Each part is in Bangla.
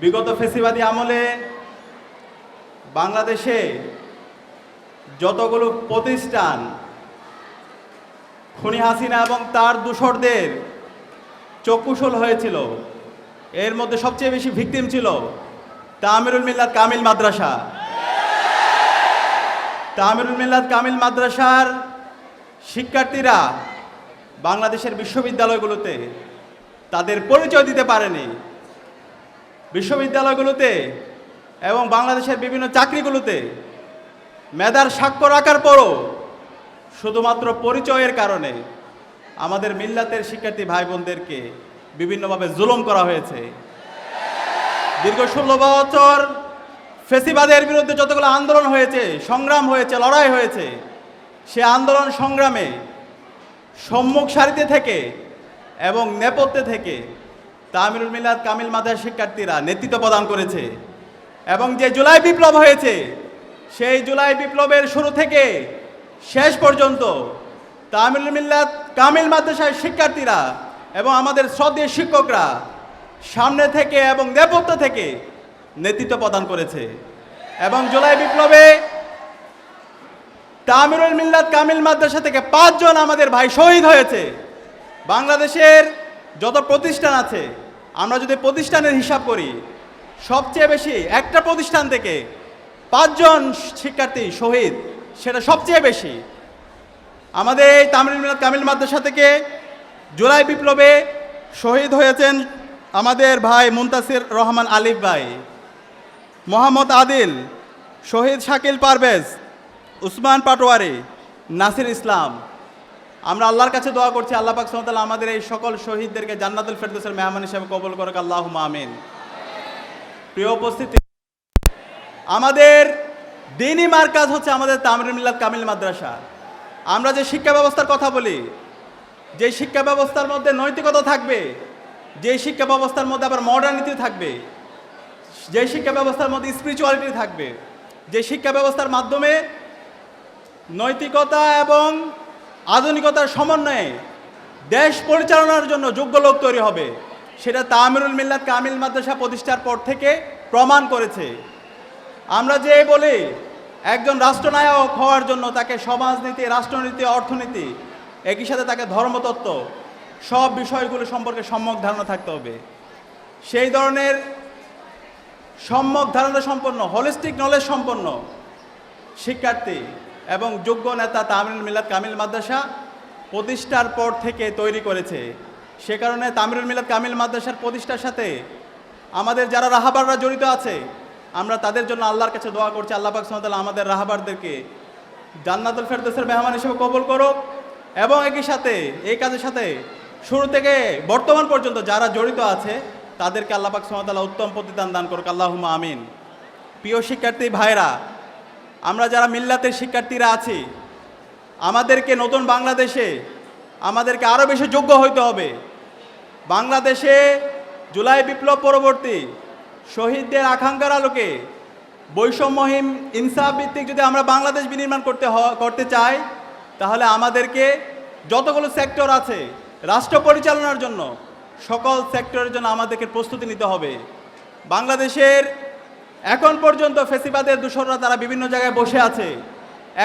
বিগত ফেসিবাদী আমলে বাংলাদেশে যতগুলো প্রতিষ্ঠান খুনি হাসিনা এবং তার দূষরদের চক্ষুশূল হয়েছিল, এর মধ্যে সবচেয়ে বেশি ভিকটিম ছিল তামিরুল মিল্লাত কামিল মাদ্রাসা। তামিরুল মিল্লাত কামিল মাদ্রাসার শিক্ষার্থীরা বাংলাদেশের বিশ্ববিদ্যালয়গুলোতে তাদের পরিচয় দিতে পারেনি। বিশ্ববিদ্যালয়গুলোতে এবং বাংলাদেশের বিভিন্ন চাকরিগুলোতে মেধার স্বাক্ষর রাখার পরও শুধুমাত্র পরিচয়ের কারণে আমাদের মিল্লাতের শিক্ষার্থী ভাই বোনদেরকে বিভিন্নভাবে জুলুম করা হয়েছে। দীর্ঘ 16 বছর ফেসিবাদের বিরুদ্ধে যতগুলো আন্দোলন হয়েছে, সংগ্রাম হয়েছে, লড়াই হয়েছে, সে আন্দোলন সংগ্রামে সম্মুখ সারিতে থেকে এবং নেপথ্যে থেকে তামিরুল মিল্লাত কামিল মাদ্রাসার শিক্ষার্থীরা নেতৃত্ব প্রদান করেছে। এবং যে জুলাই বিপ্লব হয়েছে, সেই জুলাই বিপ্লবের শুরু থেকে শেষ পর্যন্ত তামিরুল মিল্লাত কামিল মাদ্রাসার শিক্ষার্থীরা এবং আমাদের শ্রদ্ধেয় শিক্ষকরা সামনে থেকে এবং নেপথ্য থেকে নেতৃত্ব প্রদান করেছে। এবং জুলাই বিপ্লবে তামিরুল মিল্লাত কামিল মাদ্রাসা থেকে 5 জন আমাদের ভাই শহীদ হয়েছে। বাংলাদেশের যত প্রতিষ্ঠান আছে, আমরা যদি প্রতিষ্ঠানের হিসাব করি, সবচেয়ে বেশি একটা প্রতিষ্ঠান থেকে 5 জন শিক্ষার্থী শহীদ, সেটা সবচেয়ে বেশি। আমাদের এই তামিরুল মিল্লাত কামিল মাদ্রাসা থেকে জুলাই বিপ্লবে শহীদ হয়েছেন আমাদের ভাই মুনতাসির রহমান আলিফ ভাই, মোহাম্মদ আদিল, শহীদ শাকিল পারভেজ, উসমান পাটোয়ারি, নাসির ইসলাম। আমরা আল্লাহর কাছে দোয়া করছি, আল্লাহ পাক সুবহানাহু ওয়া তাআলা আমাদের এই সকল শহীদদেরকে জান্নাতুল ফেরদৌসের মেহমান হিসেবে কবুল করুক, আল্লাহুম্মা আমিন। প্রিয় উপস্থিতি, আমাদের দ্বীনি মার্কাজ হচ্ছে আমাদের তামিরুল মিল্লাত কামিল মাদ্রাসা। আমরা যে শিক্ষা ব্যবস্থার কথা বলি, যে শিক্ষা ব্যবস্থার মধ্যে নৈতিকতা থাকবে, যে শিক্ষা ব্যবস্থার মধ্যে আবার মডার্নিটি থাকবে, যে শিক্ষা ব্যবস্থার মধ্যে স্পিরিচুয়ালিটি থাকবে, যে শিক্ষা ব্যবস্থার মাধ্যমে নৈতিকতা এবং আধুনিকতার সমন্বয়ে দেশ পরিচালনার জন্য যোগ্য লোক তৈরি হবে, সেটা তামিরুল মিল্লাত কামিল মাদ্রাসা প্রতিষ্ঠার পর থেকে প্রমাণ করেছে। আমরা যে বলি একজন রাষ্ট্রনায়ক হওয়ার জন্য তাকে সমাজনীতি, রাষ্ট্রনীতি, অর্থনীতি, একই সাথে তাকে ধর্মতত্ত্ব, সব বিষয়গুলো সম্পর্কে সম্যক ধারণা থাকতে হবে। সেই ধরনের সম্যক ধারণা সম্পন্ন, হোলিস্টিক নলেজ সম্পন্ন শিক্ষার্থী এবং যোগ্য নেতা তামিরুল মিল্লাত কামিল মাদ্রাসা প্রতিষ্ঠার পর থেকে তৈরি করেছে। সে কারণে তামিরুল মিল্লাত কামিল মাদ্রাসার প্রতিষ্ঠার সাথে আমাদের যারা রাহাবাররা জড়িত আছে, আমরা তাদের জন্য আল্লাহর কাছে দোয়া করছি, আল্লাহ পাক সুবহানাহু ওয়া তাআলা আমাদের রাহাবারদেরকে জান্নাতুল ফেরদৌসের মেহমান হিসেবে কবুল করুক। এবং একই সাথে এই কাজের সাথে শুরু থেকে বর্তমান পর্যন্ত যারা জড়িত আছে তাদেরকে আল্লাহ পাক সুবহানাহু ওয়া তাআলা উত্তম প্রতিদান দান করুক, আল্লাহুম্মা আমিন। প্রিয় শিক্ষার্থী ভাইরা, আমরা যারা মিল্লাতের শিক্ষার্থীরা আছি, আমাদেরকে নতুন বাংলাদেশে আমাদেরকে আরও বেশি যোগ্য হইতে হবে। বাংলাদেশে জুলাই বিপ্লব পরবর্তী শহীদদের আকাঙ্ক্ষার আলোকে বৈষম্যহীন ইনসাফ ভিত্তিক যদি আমরা বাংলাদেশ বিনির্মাণ করতে চাই, তাহলে আমাদেরকে যতগুলো সেক্টর আছে রাষ্ট্র পরিচালনার জন্য, সকল সেক্টরের জন্য আমাদেরকে প্রস্তুতি নিতে হবে। বাংলাদেশের এখন পর্যন্ত ফেসিবাদের দূষররা তারা বিভিন্ন জায়গায় বসে আছে,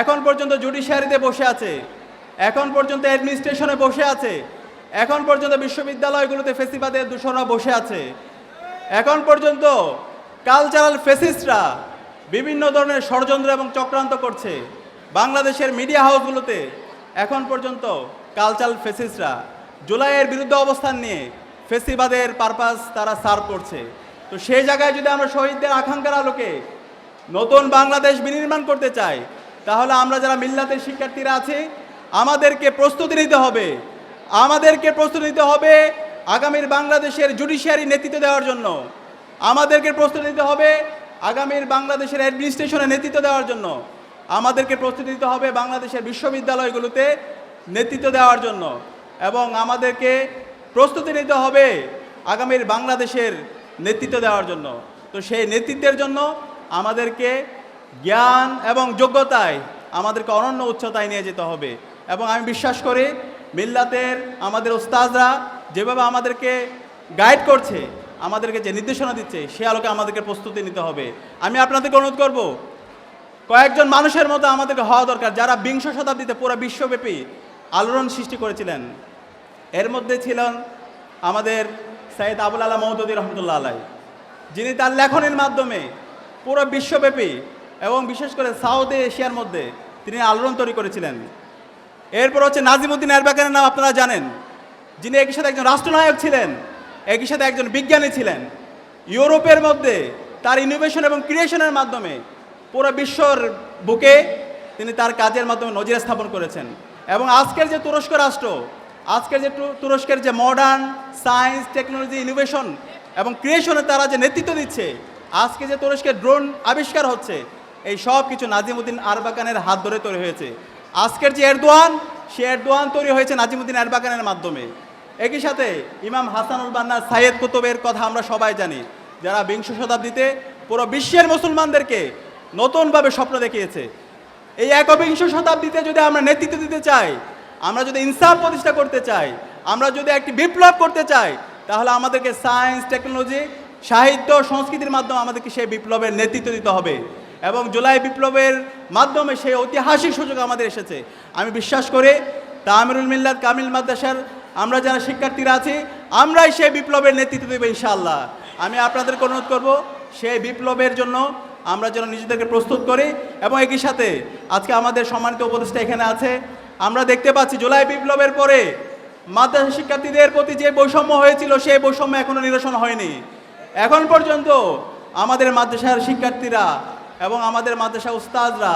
এখন পর্যন্ত জুডিশিয়ারিতে বসে আছে, এখন পর্যন্ত অ্যাডমিনিস্ট্রেশনে বসে আছে, এখন পর্যন্ত বিশ্ববিদ্যালয়গুলোতে ফেসিবাদের দূষররা বসে আছে, এখন পর্যন্ত কালচারাল ফেসিস্টরা বিভিন্ন ধরনের ষড়যন্ত্র এবং চক্রান্ত করছে। বাংলাদেশের মিডিয়া হাউসগুলোতে এখন পর্যন্ত কালচারাল ফেসিস্টরা জুলাইয়ের বিরুদ্ধে অবস্থান নিয়ে ফেসিবাদের পারপাস তারা সার্ভ করছে। তো সেই জায়গায় যদি আমরা শহীদদের আকাঙ্ক্ষার আলোকে নতুন বাংলাদেশ বিনির্মাণ করতে চাই, তাহলে আমরা যারা মিল্লাতের শিক্ষার্থীরা আছি আমাদেরকে প্রস্তুতি নিতে হবে। আমাদেরকে প্রস্তুতি নিতে হবে আগামীর বাংলাদেশের জুডিশিয়ারি নেতৃত্ব দেওয়ার জন্য, আমাদেরকে প্রস্তুতি নিতে হবে আগামীর বাংলাদেশের অ্যাডমিনিস্ট্রেশনে নেতৃত্ব দেওয়ার জন্য, আমাদেরকে প্রস্তুতি নিতে হবে বাংলাদেশের বিশ্ববিদ্যালয়গুলোতে নেতৃত্ব দেওয়ার জন্য, এবং আমাদেরকে প্রস্তুতি নিতে হবে আগামীর বাংলাদেশের নেতৃত্ব দেওয়ার জন্য। তো সেই নেতৃত্বের জন্য আমাদেরকে জ্ঞান এবং যোগ্যতায় আমাদেরকে অনন্য উচ্চতায় নিয়ে যেতে হবে। এবং আমি বিশ্বাস করি মিল্লাতের আমাদের উস্তাদরা যেভাবে আমাদেরকে গাইড করছে, আমাদেরকে যে নির্দেশনা দিচ্ছে সে আলোকে আমাদেরকে প্রস্তুতি নিতে হবে। আমি আপনাদেরকে অনুরোধ করব, কয়েকজন মানুষের মতো আমাদেরকে হওয়া দরকার যারা বিংশ শতাব্দীতে পুরো বিশ্বব্যাপী আলোড়ন সৃষ্টি করেছিলেন। এর মধ্যে ছিলেন আমাদের সৈয়দ আবুল আলা মওদুদী রহমতুল্লাহ আলাই, যিনি তার লেখনের মাধ্যমে পুরো বিশ্বব্যাপী এবং বিশেষ করে সাউথ এশিয়ার মধ্যে তিনি আলোড়ন তৈরি করেছিলেন। এরপর হচ্ছে নাজিমউদ্দিন এরবাকানের নাম আপনারা জানেন, যিনি একই সাথে একজন রাষ্ট্রনায়ক ছিলেন, একই সাথে একজন বিজ্ঞানী ছিলেন। ইউরোপের মধ্যে তার ইনোভেশন এবং ক্রিয়েশনের মাধ্যমে পুরো বিশ্বর বুকে তিনি তার কাজের মাধ্যমে নজির স্থাপন করেছেন। এবং আজকের যে তুরস্ক রাষ্ট্র, আজকের যে তুরস্কের যে মডার্ন সায়েন্স টেকনোলজি ইনোভেশন এবং ক্রিয়েশনে তারা যে নেতৃত্ব দিচ্ছে, আজকে যে তুরস্কের ড্রোন আবিষ্কার হচ্ছে, এই সব কিছু নাজিমউদ্দিন আরবাকানের হাত ধরে তৈরি হয়েছে। আজকের যে এরদোয়ান, সে এরদোয়ান তৈরি হয়েছে নাজিমউদ্দিন আরবাকানের মাধ্যমে। একই সাথে ইমাম হাসানুল বান্না, সাইয়েদ কুতুবের কথা আমরা সবাই জানি, যারা বিংশ শতাব্দীতে পুরো বিশ্বের মুসলমানদেরকে নতুনভাবে স্বপ্ন দেখিয়েছে। এই একবিংশ শতাব্দীতে যদি আমরা নেতৃত্ব দিতে চাই, আমরা যদি ইনসাফ প্রতিষ্ঠা করতে চাই, আমরা যদি একটি বিপ্লব করতে চাই, তাহলে আমাদেরকে সায়েন্স টেকনোলজি সাহিত্য সংস্কৃতির মাধ্যমে আমাদেরকে সেই বিপ্লবের নেতৃত্ব দিতে হবে। এবং জুলাই বিপ্লবের মাধ্যমে সেই ঐতিহাসিক সুযোগ আমাদের এসেছে। আমি বিশ্বাস করি তামিরুল মিল্লাত কামিল মাদ্রাসার আমরা যারা শিক্ষার্থীরা আছি, আমরাই সেই বিপ্লবের নেতৃত্ব দেব ইনশাআল্লাহ। আমি আপনাদেরকে অনুরোধ করব, সেই বিপ্লবের জন্য আমরা যেন নিজেদেরকে প্রস্তুত করি। এবং একই সাথে আজকে আমাদের সম্মানিত উপদেষ্টা এখানে আছে, আমরা দেখতে পাচ্ছি জুলাই বিপ্লবের পরে মাদ্রাসা শিক্ষার্থীদের প্রতি যে বৈষম্য হয়েছিল, সেই বৈষম্য এখনও নিরসন হয়নি। এখন পর্যন্ত আমাদের মাদ্রাসার শিক্ষার্থীরা এবং আমাদের মাদ্রাসা উস্তাদরা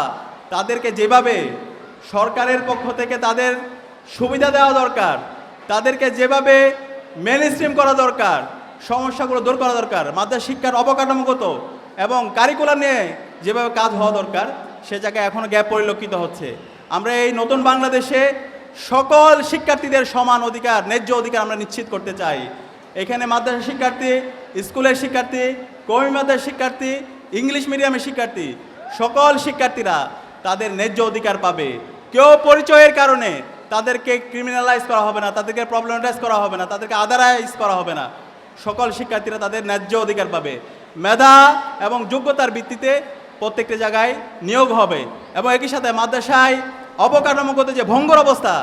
তাদেরকে যেভাবে সরকারের পক্ষ থেকে তাদের সুবিধা দেওয়া দরকার, তাদেরকে যেভাবে মেন স্ট্রিম করা দরকার, সমস্যাগুলো দূর করা দরকার, মাদ্রাসা শিক্ষার অবকাঠামোগত এবং কারিকুলাম নিয়ে যেভাবে কাজ হওয়া দরকার, সে জায়গায় এখনও গ্যাপ পরিলক্ষিত হচ্ছে। আমরা এই নতুন বাংলাদেশে সকল শিক্ষার্থীদের সমান অধিকার, ন্যায্য অধিকার আমরা নিশ্চিত করতে চাই। এখানে মাদ্রাসা শিক্ষার্থী, স্কুলের শিক্ষার্থী, কওমি মাদ্রাসার শিক্ষার্থী, ইংলিশ মিডিয়ামের শিক্ষার্থী, সকল শিক্ষার্থীরা তাদের ন্যায্য অধিকার পাবে। কেউ পরিচয়ের কারণে তাদেরকে ক্রিমিনালাইজ করা হবে না, তাদেরকে প্রবলেমাটাইজ করা হবে না, তাদেরকে আদারাইজ করা হবে না। সকল শিক্ষার্থীরা তাদের ন্যায্য অধিকার পাবে। মেধা এবং যোগ্যতার ভিত্তিতে প্রত্যেকটা জায়গায় নিয়োগ হবে। এবং একই সাথে মাদ্রাসায় অবকাঠামোগত যে ভঙ্গুর অবস্থা,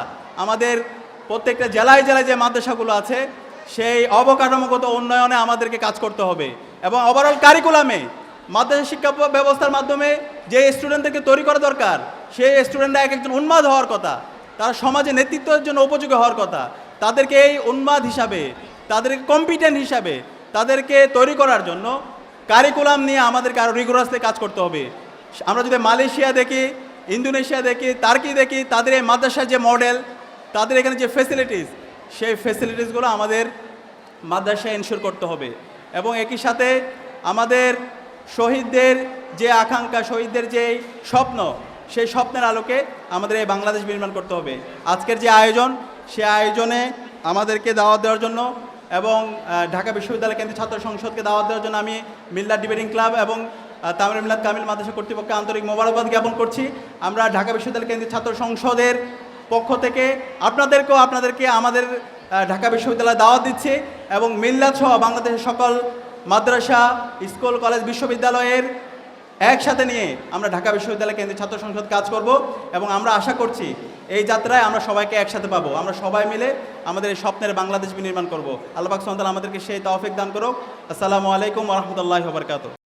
আমাদের প্রত্যেকটা জেলায় জেলায় যে মাদ্রাসাগুলো আছে, সেই অবকাঠামোগত উন্নয়নে আমাদেরকে কাজ করতে হবে। এবং ওভারঅল কারিকুলামে মাদ্রাসা শিক্ষা ব্যবস্থার মাধ্যমে যে স্টুডেন্টদেরকে তৈরি করা দরকার, সেই স্টুডেন্টরা এক একজন উন্মাদ হওয়ার কথা, তারা সমাজে নেতৃত্বের জন্য উপযোগী হওয়ার কথা। তাদেরকে এই উন্মাদ হিসাবে, তাদেরকে কম্পিটেন্ট হিসাবে তাদেরকে তৈরি করার জন্য কারিকুলাম নিয়ে আমাদেরকে আরও রিগোরাসলি কাজ করতে হবে। আমরা যদি মালয়েশিয়া দেখি, ইন্দোনেশিয়া দেখি, টার্কি দেখি, তাদের এই মাদ্রাসার যে মডেল, তাদের এখানে যে ফেসিলিটিস, সেই ফেসিলিটিসগুলো আমাদের মাদ্রাসায় এনশিওর করতে হবে। এবং একই সাথে আমাদের শহীদদের যে আকাঙ্ক্ষা, শহীদদের যে স্বপ্ন, সেই স্বপ্নের আলোকে আমাদের এই বাংলাদেশ নির্মাণ করতে হবে। আজকের যে আয়োজন, সে আয়োজনে আমাদেরকে দাওয়াত দেওয়ার জন্য এবং ঢাকা বিশ্ববিদ্যালয় কেন্দ্রীয় ছাত্র সংসদকে দাওয়াত দেওয়ার জন্য আমি মিল্লাত ডিবেটিং ক্লাব এবং তামিরুল মিল্লাত কামিল মাদ্রাসা কর্তৃপক্ষকে আন্তরিক মোবারকবাদ জ্ঞাপন করছি। আমরা ঢাকা বিশ্ববিদ্যালয় কেন্দ্রীয় ছাত্র সংসদের পক্ষ থেকে আপনাদেরকে আমাদের ঢাকা বিশ্ববিদ্যালয়ে দাওয়াত দিচ্ছি। এবং মিল্লাত সহ বাংলাদেশের সকল মাদ্রাসা, স্কুল, কলেজ, বিশ্ববিদ্যালয়ের একসাথে নিয়ে আমরা ঢাকা বিশ্ববিদ্যালয় কেন্দ্রীয় ছাত্র সংসদ কাজ করব। এবং আমরা আশা করছি এই যাত্রায় আমরা সবাইকে একসাথে পাবো। আমরা সবাই মিলে আমাদের এই স্বপ্নের বাংলাদেশ নির্মাণ করব। আল্লাহ পাক সুবহানাহু ওয়া তাআলা আমাদেরকে সেই তৌফিক দান করুক। আসসালামু আলাইকুম ওয়া রাহমাতুল্লাহি ওয়া বারাকাতুহু।